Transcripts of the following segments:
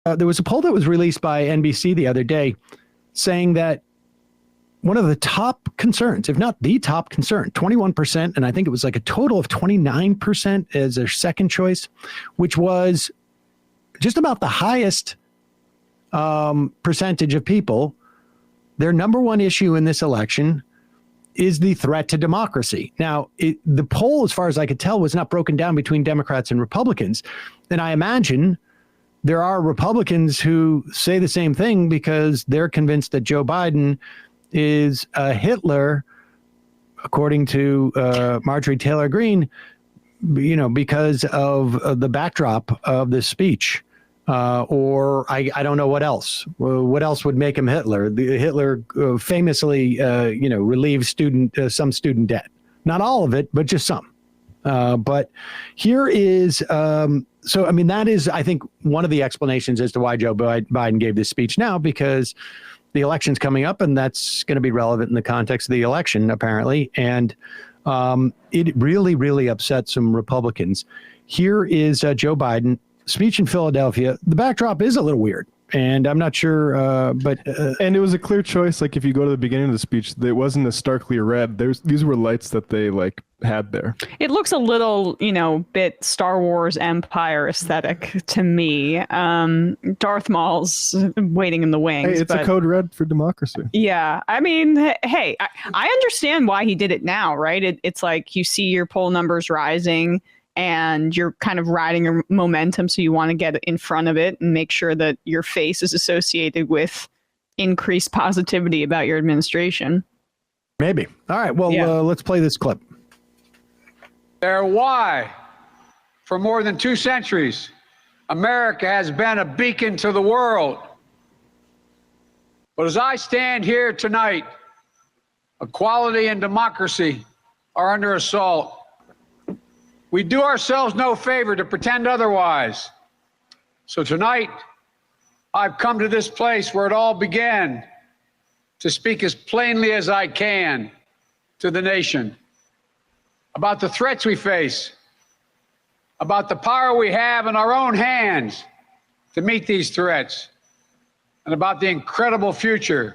there was a poll that was released by NBC the other day saying that one of the top concerns, if not the top concern, 21%, and I think it was like a total of 29% as their second choice, which was just about the highest percentage of people. Their number one issue in this election is the threat to democracy. Now, the poll, as far as I could tell, was not broken down between Democrats and Republicans. And I imagine there are Republicans who say the same thing because they're convinced that Joe Biden is a Hitler, according to Marjorie Taylor Greene, because of the backdrop of this speech. Or I don't know what else. What else would make him Hitler? Hitler famously, relieved some student debt. Not all of it, but just some. But here is, that is, I think, one of the explanations as to why Joe Biden gave this speech now, because the election's coming up, and that's going to be relevant in the context of the election, apparently. And it really, really upset some Republicans. Here is Joe Biden. Speech in Philadelphia. The backdrop is a little weird, and I'm not sure, but and it was a clear choice. Like if you go to the beginning of the speech, it wasn't a starkly red. These were lights that they had there. It looks a little, bit Star Wars Empire aesthetic to me. Darth Maul's waiting in the wings. Hey, it's a code red for democracy. Yeah, I mean, hey, I understand why he did it now, right? It's like you see your poll numbers rising, and you're kind of riding your momentum, so you want to get in front of it and make sure that your face is associated with increased positivity about your administration. Maybe. All right, well, let's play this clip. They're why, for more than 2 centuries, America has been a beacon to the world. But as I stand here tonight, equality and democracy are under assault. We do ourselves no favor to pretend otherwise. So tonight, I've come to this place where it all began to speak as plainly as I can to the nation about the threats we face, about the power we have in our own hands to meet these threats, and about the incredible future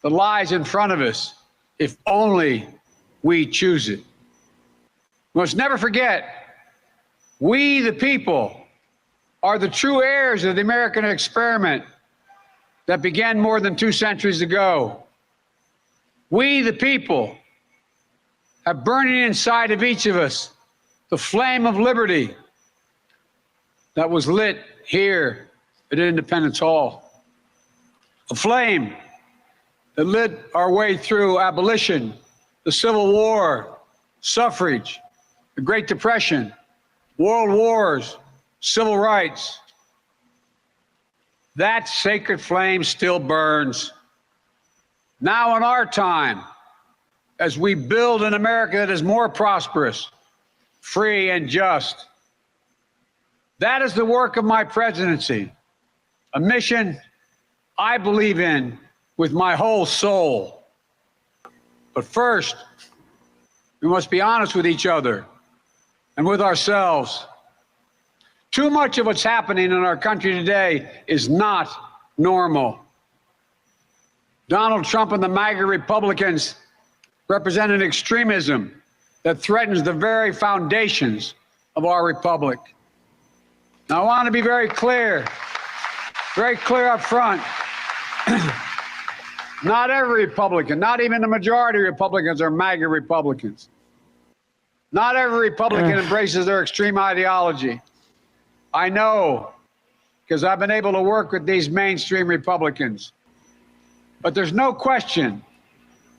that lies in front of us if only we choose it. We must never forget, we the people are the true heirs of the American experiment that began more than 2 centuries ago. We the people have burning inside of each of us the flame of liberty that was lit here at Independence Hall. A flame that lit our way through abolition, the Civil War, suffrage, the Great Depression, world wars, civil rights. That sacred flame still burns. Now in our time, as we build an America that is more prosperous, free, and just. That is the work of my presidency, a mission I believe in with my whole soul. But first, we must be honest with each other and with ourselves. Too much of what's happening in our country today is not normal. Donald Trump and the MAGA Republicans represent an extremism that threatens the very foundations of our republic. Now, I want to be very clear up front. Not every Republican, not even the majority of Republicans are MAGA Republicans. Not every Republican embraces their extreme ideology. I know, because I've been able to work with these mainstream Republicans. But there's no question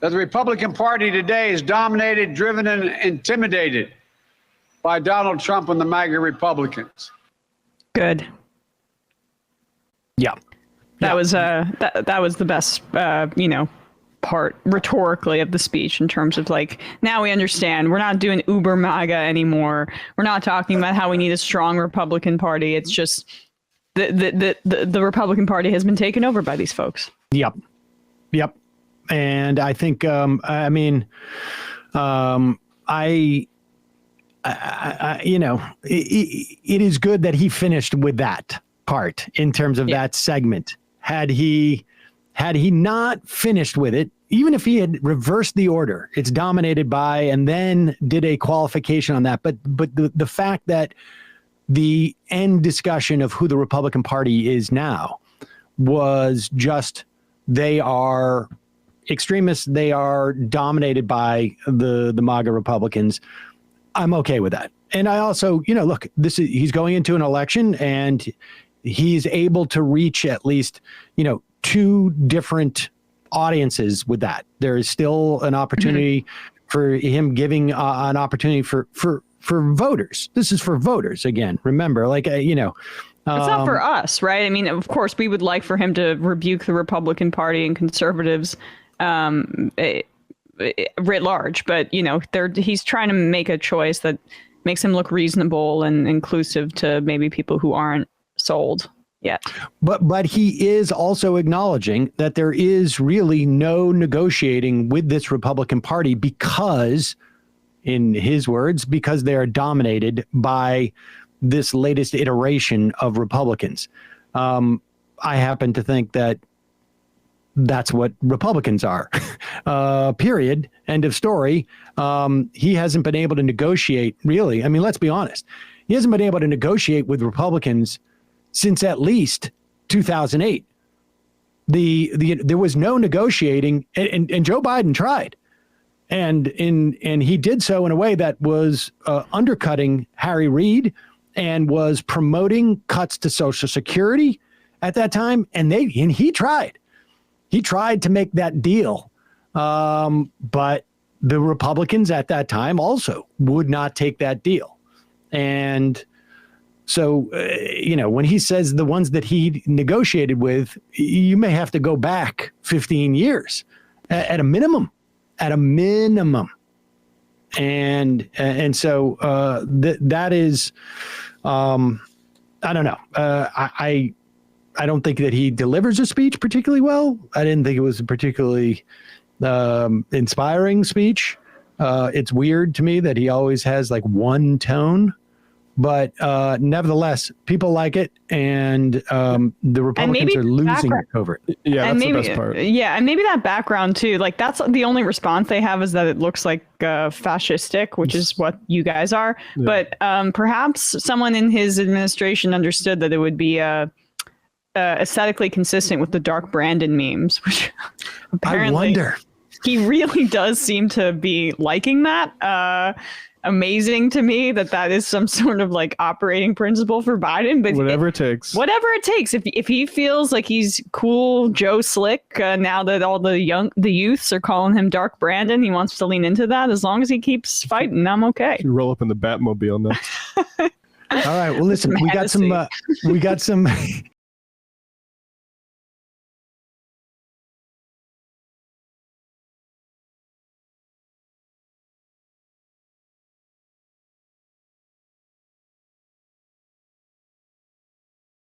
that the Republican Party today is dominated, driven, and intimidated by Donald Trump and the MAGA Republicans. Good. Yeah. That was that was the best, part rhetorically of the speech in terms of now we understand we're not doing uber MAGA anymore. We're not talking about how we need a strong Republican Party. It's just the Republican Party has been taken over by these folks. Yep. And I think, it is good that he finished with that. part in terms of that segment. Had he not finished with it, even if he had reversed the order, it's dominated by, and then did a qualification on that. But the fact that the end discussion of who the Republican Party is now was just, they are extremists, they are dominated by the MAGA Republicans. I'm okay with that. And I also, look, he's going into an election and he's able to reach at least, two different audiences with that. There is still an opportunity for him giving an opportunity for voters. This is for voters again. Remember, it's not for us, right? I mean, of course, we would like for him to rebuke the Republican Party and conservatives writ large, but he's trying to make a choice that makes him look reasonable and inclusive to maybe people who aren't sold yet. But he is also acknowledging that there is really no negotiating with this Republican Party because, in his words, because they are dominated by this latest iteration of Republicans. I happen to think that that's what Republicans are. Period. End of story. He hasn't been able to negotiate, really. I mean, let's be honest. He hasn't been able to negotiate with Republicans since at least 2008. There was no negotiating, and Joe Biden tried. And he did so in a way that was undercutting Harry Reid and was promoting cuts to Social Security at that time. And he tried. He tried to make that deal. But the Republicans at that time also would not take that deal. And so, when he says the ones that he negotiated with, you may have to go back 15 years at a minimum. At a minimum. And so that is, I don't know. I don't think that he delivers a speech particularly well. I didn't think it was a particularly inspiring speech. It's weird to me that he always has like one tone. But nevertheless, people like it, and the Republicans are losing it over it. Yeah, that's the best part. Yeah, and maybe that background too. Like that's the only response they have is that it looks like fascistic, which is what you guys are. Yeah. But perhaps someone in his administration understood that it would be aesthetically consistent with the Dark Brandon memes, which apparently I wonder. He really does seem to be liking that. Amazing to me that is some sort of like operating principle for Biden, but whatever it takes. If he feels like he's cool Joe Slick now that all the youths are calling him Dark Brandon, he wants to lean into that. As long as he keeps fighting, I'm okay. You roll up in the Batmobile now. All right. Well, listen, we got some